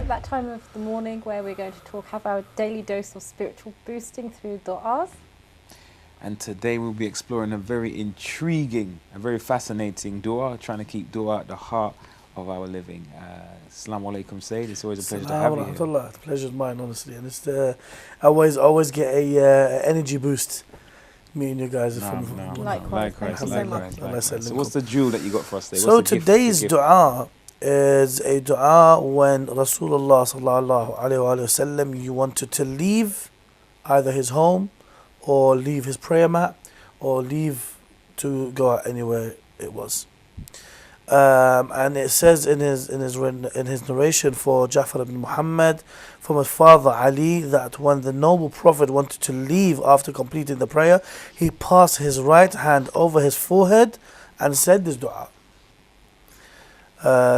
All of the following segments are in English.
at that time of the morning where we're going to have our daily dose of spiritual boosting through du'as. And today we'll be exploring a very intriguing, a very fascinating dua, trying to keep dua at the heart of our living. Assalamu alaikum, Sayyid. It's always a pleasure to have you here. The pleasure's mine, honestly. And it's I always get a energy boost. Me and you guys are from Likewise. Thank you so much. So what's the jewel that you got for us today? So today's dua is a dua when Rasulullah sallallahu alaihi wasallam, you wanted to leave either his home or leave his prayer mat or leave to go out anywhere it was. And it says in his narration for Ja'far ibn Muhammad from his father Ali that when the noble prophet wanted to leave after completing the prayer, he passed his right hand over his forehead and said this dua.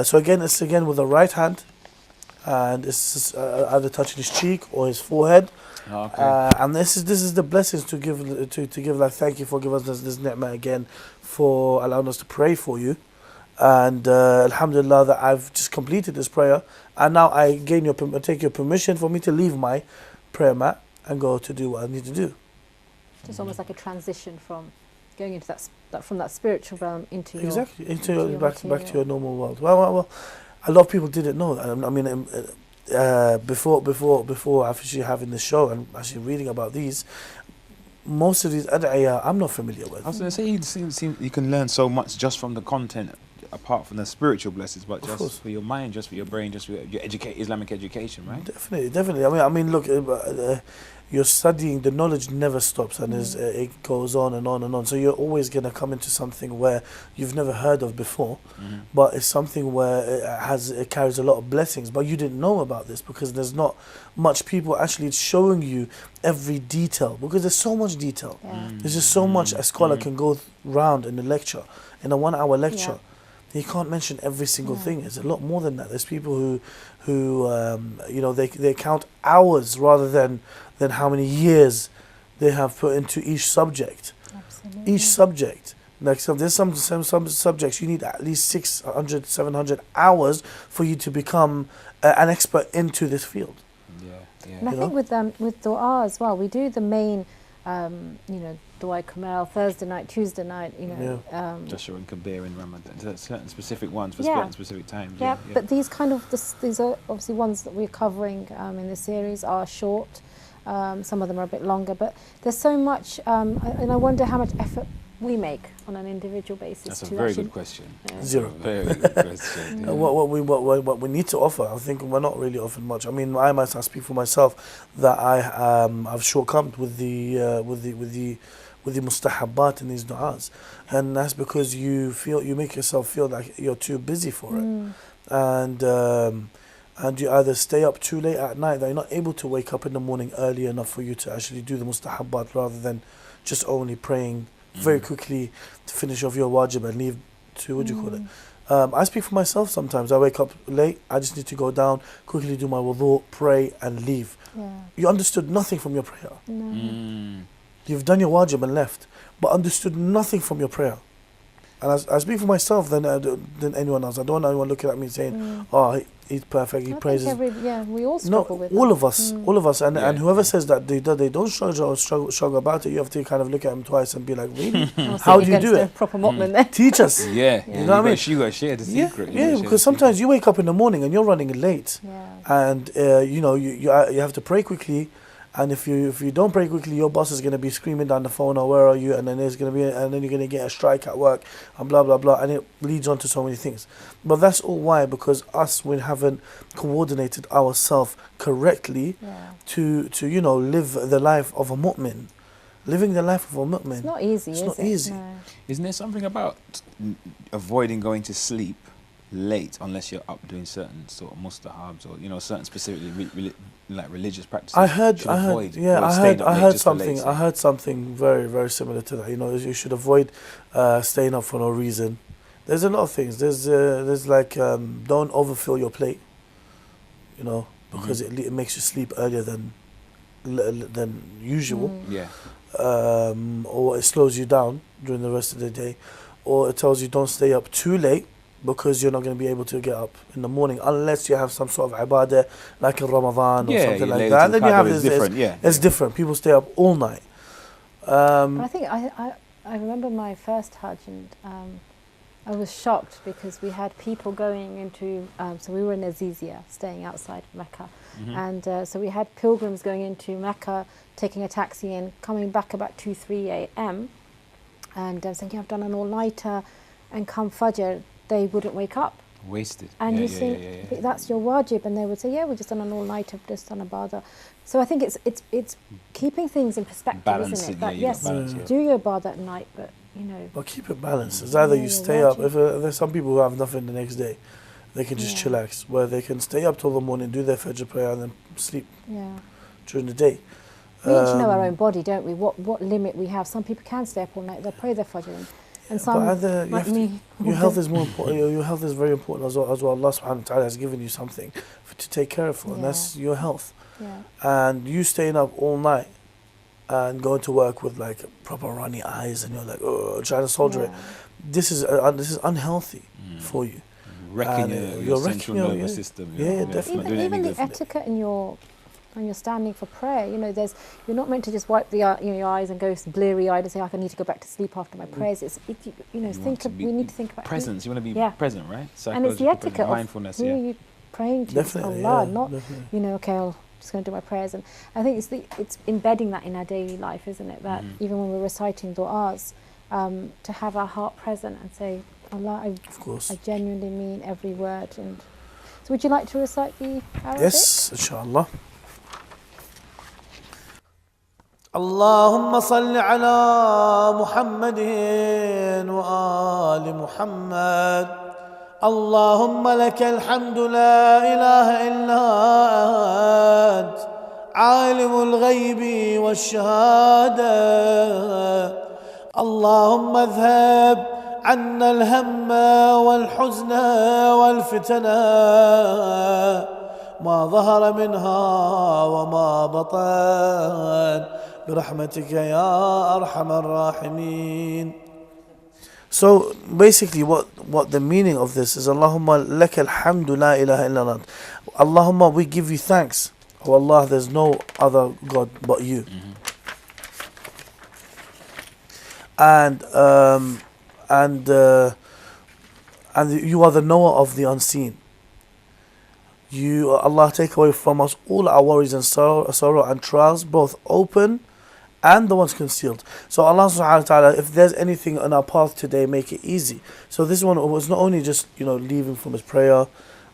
So again, it's with the right hand, and it's either touching his cheek or his forehead. Okay. And this is the blessings to give like thank you for giving us this ni'mah again, for allowing us to pray for you. And alhamdulillah that I've just completed this prayer, and now I take your permission for me to leave my prayer mat and go to do what I need to do. It's almost like a transition from going into from that spiritual realm into back to your normal world. Well, a lot of people didn't know. I mean, before actually having the show and actually reading about these, most of these ad'iyah I'm not familiar with. I was going to say, you can learn so much just from the content, apart from the spiritual blessings, but just for your mind, just for your brain, just for your Islamic education, right? Definitely. I mean, look, you're studying, the knowledge never stops, and it goes on and on and on. So you're always going to come into something where you've never heard of before, but it's something where it carries a lot of blessings. But you didn't know about this because there's not much people actually showing you every detail, because there's so much detail. There's just so much a scholar can go round in a lecture, in a 1 hour lecture. You can't mention every single thing. It's a lot more than that. There's people who they count hours rather than how many years they have put into each subject. Absolutely. Each subject. Like there's some subjects you need at least 600, 700 hours for you to become an expert into this field. Yeah. And I think with dua as well, we do the main, Dua Kamal, Thursday night, Tuesday night, Joshua and Kabir in Ramadan, certain specific ones for certain specific times. Yeah, but these these are obviously ones that we're covering in this series are short. Some of them are a bit longer, but there's so much, and I wonder how much effort we make on an individual basis. That's a very good question. Zero. Very good question. What we need to offer, I think we're not really offering much. I mean, I speak for myself that I've shortcomed with the mustahabbat in these du'as, and that's because you make yourself feel like you're too busy for it, and you either stay up too late at night that you're not able to wake up in the morning early enough for you to actually do the mustahabbat, rather than just only praying very quickly to finish off your wajib and leave to I speak for myself sometimes. I wake up late, I just need to go down, quickly do my wudu, pray and leave. You understood nothing from your prayer. You've done your wajib and left, but understood nothing from your prayer. And I speak for myself than anyone else. I don't want anyone looking at me saying, "Oh, he's perfect. He praises." We all struggle with all of us, and whoever says that they don't struggle about it, you have to kind of look at them twice and be like, "Really? How do you do it? Proper mu'min there. Teach us." You know what I mean? You got to share the secret. Yeah, because sometimes you wake up in the morning and you're running late, and you have to pray quickly. And if you don't pray quickly, your boss is going to be screaming down the phone, "Oh, where are you?" And then you're going to get a strike at work, and blah blah blah, and it leads on to so many things. But that's all why, because we haven't coordinated ourselves correctly to live the life of a mu'min. Living the life of a mu'min. It's not easy. It's not easy. No. Isn't there something about avoiding going to sleep late unless you're up doing certain sort of mustahabs or certain specifically like religious practices? I heard something very, very similar to that. You should avoid staying up for no reason. There's a lot of things. There's like don't overfill your plate, because it makes you sleep earlier than usual. Or it slows you down during the rest of the day, or it tells you don't stay up too late, because you're not going to be able to get up in the morning unless you have some sort of ibadah like in Ramadan or something like that. Then you have it's different. It's different. People stay up all night. I think I remember my first Hajj, and I was shocked because we had people going into, so we were in Azizia, staying outside Mecca, and so we had pilgrims going into Mecca, taking a taxi and coming back about 2-3 a.m. and thinking, I've done an all-nighter, and come Fajr, they wouldn't wake up. Wasted. And you think, that's your wajib, and they would say, we've just done an all-nighter, just done a ibadah. So I think it's keeping things in perspective, isn't it? That yes, do your ibadah at night, but But keep it balanced. It's either you stay up. If there's some people who have nothing the next day, they can just chillax, where they can stay up till the morning, do their Fajr prayer, and then sleep during the day. We need to know our own body, don't we? What limit we have. Some people can stay up all night, they'll pray their Fajr. And some, like me, your health is more important. Your health is very important as well. Allah subhanahu wa ta'ala has given you something to take care of, and that's your health. Yeah. And you staying up all night and going to work with like proper runny eyes, and you're like, trying to soldier it. This is unhealthy for you. Wrecking your central nervous system. Definitely. Even the etiquette in when you're standing for prayer, you're not meant to just wipe your eyes and go bleary-eyed and say, I need to go back to sleep after my prayers. It's we need to think about presence. You want to be present, right? And it's the etiquette of mindfulness. who are you praying to? Definitely, Allah, not okay, I'm just going to do my prayers. And I think it's embedding that in our daily life, isn't it? That even when we're reciting du'as, to have our heart present and say, Allah, I genuinely mean every word. And so, would you like to recite the Arabic? Yes, inshallah. اللهم صل على محمد وآل محمد اللهم لك الحمد لا إله إلا أنت عالم الغيب والشهادة اللهم اذهب عنا الهم والحزن والفتن ما ظهر منها وما بطن برحمتك يا أرحم الراحمين. So basically what the meaning of this is, Allahumma lakal hamdu la ilaha illa ant. Allahumma, we give you thanks. Oh Allah, there's no other God but you. And you are the knower of the unseen. You, Allah, take away from us all our worries and sorrow and trials, both open and the ones concealed. So Allah subhanahu wa ta'ala, if there's anything on our path today, make it easy. So this one was not only just, leaving from his prayer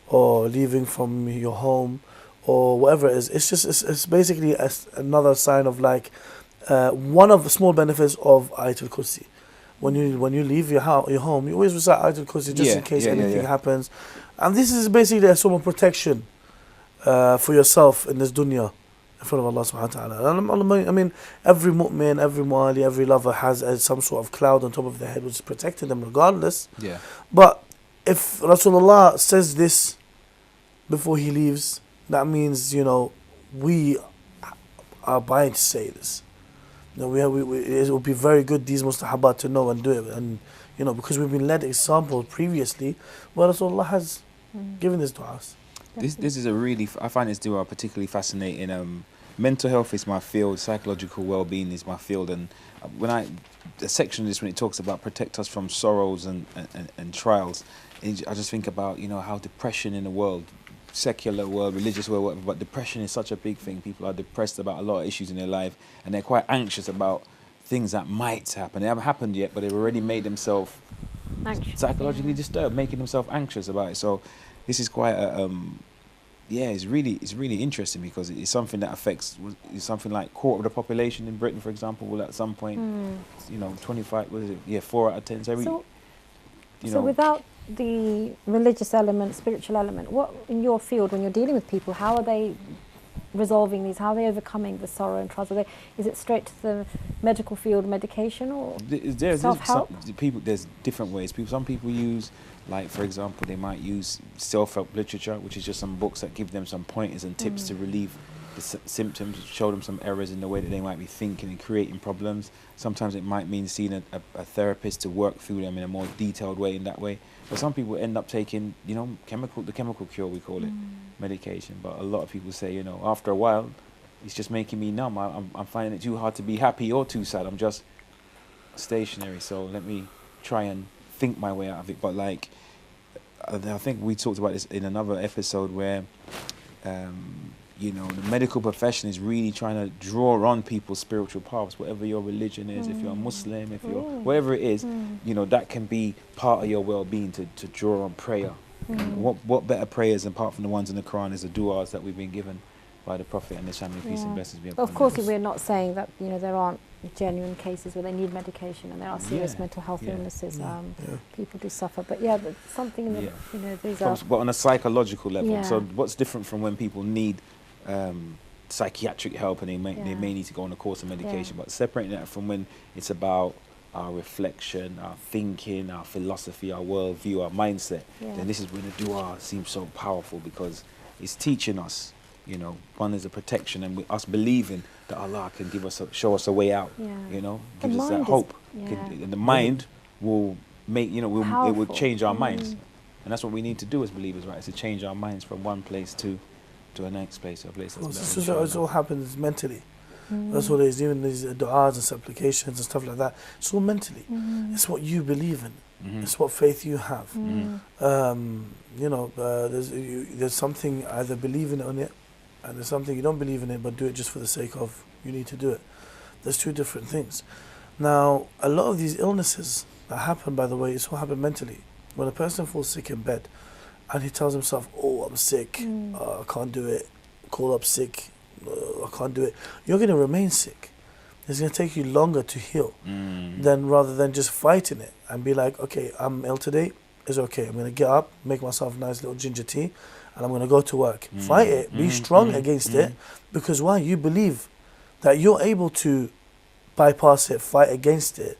or leaving from your home or whatever it is. It's basically another sign of one of the small benefits of Ayatul Kursi. When you leave your home, you always recite Ayatul Kursi just in case anything happens. And this is basically a sort of protection for yourself in this dunya in front of Allah subhanahu wa ta'ala. I mean, every mu'min, every mu'ali, every lover has some sort of cloud on top of their head which is protecting them regardless. Yeah. But if Rasulullah says this before he leaves, that means, we are bound to say this. It would be very good, these mustahabat, to know and do it. And, because we've been led examples previously where Rasulullah has given this to us. This is I find this dua particularly fascinating. Mental health is my field, psychological well-being is my field, and the section of this when it talks about protect us from sorrows and trials, I just think about how depression in the world, secular world, religious world, whatever, but depression is such a big thing. People are depressed about a lot of issues in their life, and they're quite anxious about things that might happen. They haven't happened yet, but they've already made themselves psychologically disturbed, making themselves anxious about it. So this is quite it's really interesting because it's something that affects something like quarter of the population in Britain, for example, will at some point 25 4 out of 10 so without the religious element, spiritual element, what in your field when you're dealing with people, how are they resolving these? How are they overcoming the sorrow and trials? Is it straight to the medical field, medication, or self-help? There's different ways. Some people use, like for example, they might use self-help literature, which is just some books that give them some pointers and tips to relieve the symptoms, show them some errors in the way that they might be thinking and creating problems. Sometimes it might mean seeing a therapist to work through them in a more detailed way in that way. But some people end up taking, you know, the chemical cure, we call it, medication. But a lot of people say, you know, after a while, it's just making me numb. I'm finding it too hard to be happy or too sad. I'm just stationary. So let me try and think my way out of it. But like, I think we talked about this in another episode where, you know, the medical profession is really trying to draw on people's spiritual paths, whatever your religion is, if you're a Muslim, if you're, whatever it is, you know, that can be part of your well-being to draw on prayer. What better prayers apart from the ones in the Quran is the du'as that we've been given by the Prophet and the Islamic peace and blessings be upon him. Of course, we're not saying that, you know, there aren't genuine cases where they need medication and there are serious mental health illnesses. People do suffer, but but something in the, you know, these are. But on a psychological level, so what's different from when people need psychiatric help and they may need to go on a course of medication, but separating that from when it's about our reflection, our thinking, our philosophy, our worldview, our mindset, then this is when the dua seems so powerful because it's teaching us, you know, one is a protection and us believing that Allah can give us show us a way out, you know, gives us that hope. And the mind will make, you know, it will change our minds. And that's what we need to do as believers, right? Is to change our minds from one place to a next place, or a place that's better. It all happens mentally. That's what it is. Even these du'as and supplications and stuff like that, it's all mentally. It's what you believe in. It's what faith you have. You know, there's something, either believe in it or not, and there's something you don't believe in it but do it just for the sake of you need to do it. There's two different things. Now, a lot of these illnesses that happen, by the way, it's all happen mentally. When a person falls sick in bed and he tells himself, oh, I'm sick, I can't do it, call up sick, I can't do it, you're going to remain sick. It's going to take you longer to heal than rather than just fighting it and be like, okay, I'm ill today, it's okay, I'm going to get up, make myself a nice little ginger tea, and I'm going to go to work. Fight it, be strong against it, because why? You believe that you're able to bypass it, fight against it,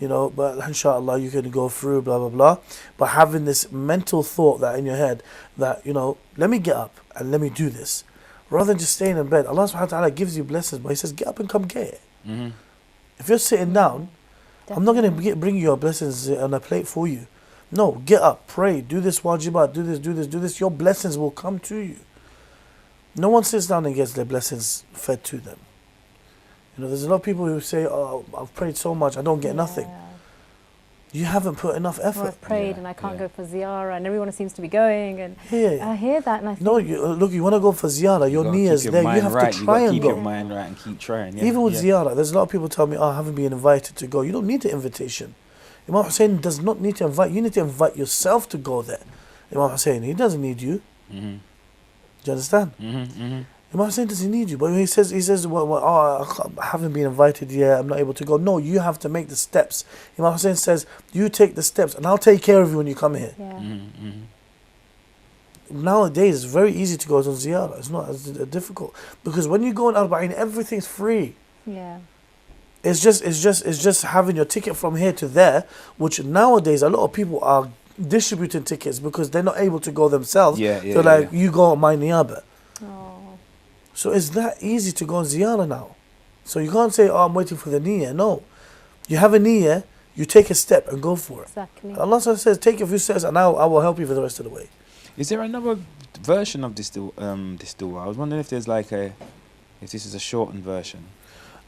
you know, but inshallah you can go through, blah, blah, blah. But having this mental thought that in your head that, you know, let me get up and let me do this, rather than just staying in bed. Allah subhanahu wa ta'ala gives you blessings, but He says, get up and come get it. If you're sitting down, I'm not going to bring you your blessings on a plate for you. No, get up, pray, do this wajibat, do this, do this, do this. Your blessings will come to you. No one sits down and gets their blessings fed to them. You know, there's a lot of people who say, oh, I've prayed so much, I don't get nothing. You haven't put enough effort. Or I've prayed and I can't go for ziyarah and everyone seems to be going. And I hear that and I think... No, look, you want to go for ziyarah, your niyyah's there, you have to try and go. Keep your mind right and keep trying. Even with ziyarah, there's a lot of people tell me, oh, I haven't been invited to go. You don't need the invitation. Imam Hussein does not need to invite, you need to invite yourself to go there. Imam Hussein, he doesn't need you. Do you understand? Imam Hussein doesn't need you, but he says, well, I haven't been invited yet, I'm not able to go. No, you have to make the steps. Imam Hussein says, you take the steps and I'll take care of you when you come here. Nowadays, it's very easy to go to ziyarah. It's not as difficult. Because when you go on Arba'in, everything's free. It's just having your ticket from here to there, which nowadays a lot of people are distributing tickets because they're not able to go themselves. They're like, you go on my niyabah. So it's that easy to go on ziyarah now. So you can't say, oh, I'm waiting for the niyyah. No. You have a niyyah, you take a step and go for it. Exactly. Allah says, take a few steps and I will help you for the rest of the way. Is there another version of this dua? I was wondering if there's like if this is a shortened version.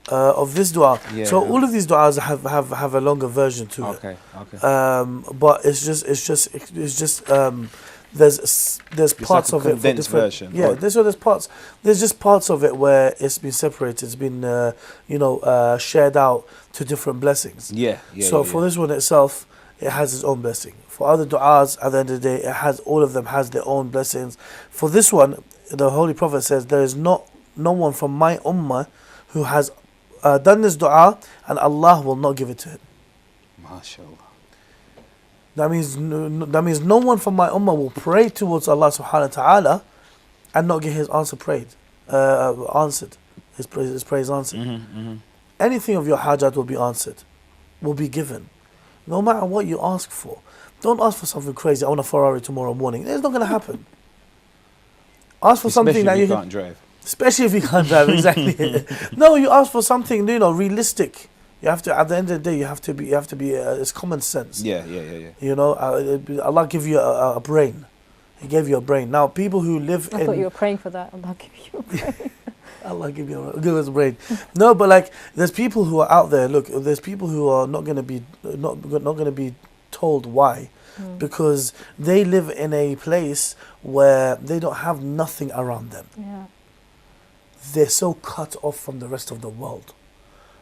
Of this dua. So all of these duas have a longer version to it. But it's just there's parts like of it for different version. There's just parts of it where it's been separated, it's been shared out to different blessings. So for this one itself, it has its own blessing. For other du'as, at the end of the day, all of them has their own blessings. For this one, the Holy Prophet says, there is no one from my ummah who has done this du'a and Allah will not give it to him. MashaAllah. That means no one from my ummah will pray towards Allah subhanahu wa ta'ala and not get his answer answered. His praise answered. Anything of your hajat will be answered, will be given. No matter what you ask for. Don't ask for something crazy. I want a Ferrari tomorrow morning. It's not going to happen. Ask for something that you can't drive. Especially if you can't drive, exactly. No, you ask for something, realistic. You have to, at the end of the day, you have to be, it's common sense. Yeah. Allah give you a brain. He gave you a brain. Now, people who live I thought you were praying for that. Allah give you a brain. Allah give us a brain. No, but like, there's people who are out there. Look, there's people who are not going to be told why, because they live in a place where they don't have nothing around them. Yeah. They're so cut off from the rest of the world.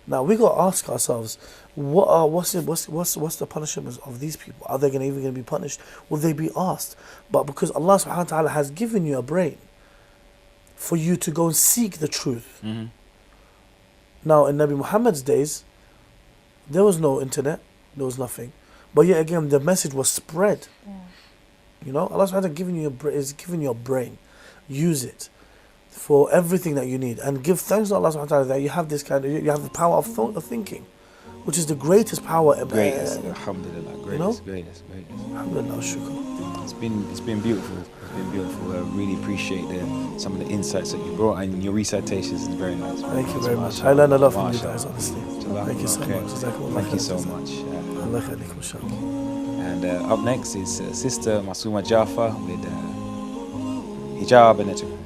Now we got to ask ourselves, what's the punishment of these people? Are they even going to be punished? Will they be asked? But because Allah subhanahu wa ta'ala has given you a brain for you to go and seek the truth. Mm-hmm. Now in Nabi Muhammad's days, there was no internet, there was nothing. But yet again, the message was spread. Yeah. Allah subhanahu wa ta'ala is giving you a brain. Use it for everything that you need, and give thanks to Allah subhanahu wa ta'ala that you have this you have the power of thinking, which is the greatest power. Greatest, alhamdulillah, greatest. Alhamdulillah, shukr. It's been beautiful. It's been beautiful. I really appreciate some of the insights that you brought, and your recitations is very nice. Thank you very much. I learned a lot from you guys, honestly. Thank you so much. Thank you so much. Allah khalikum, inshallah. And up next is Sister Masuma Jaffa with hijab and ethical.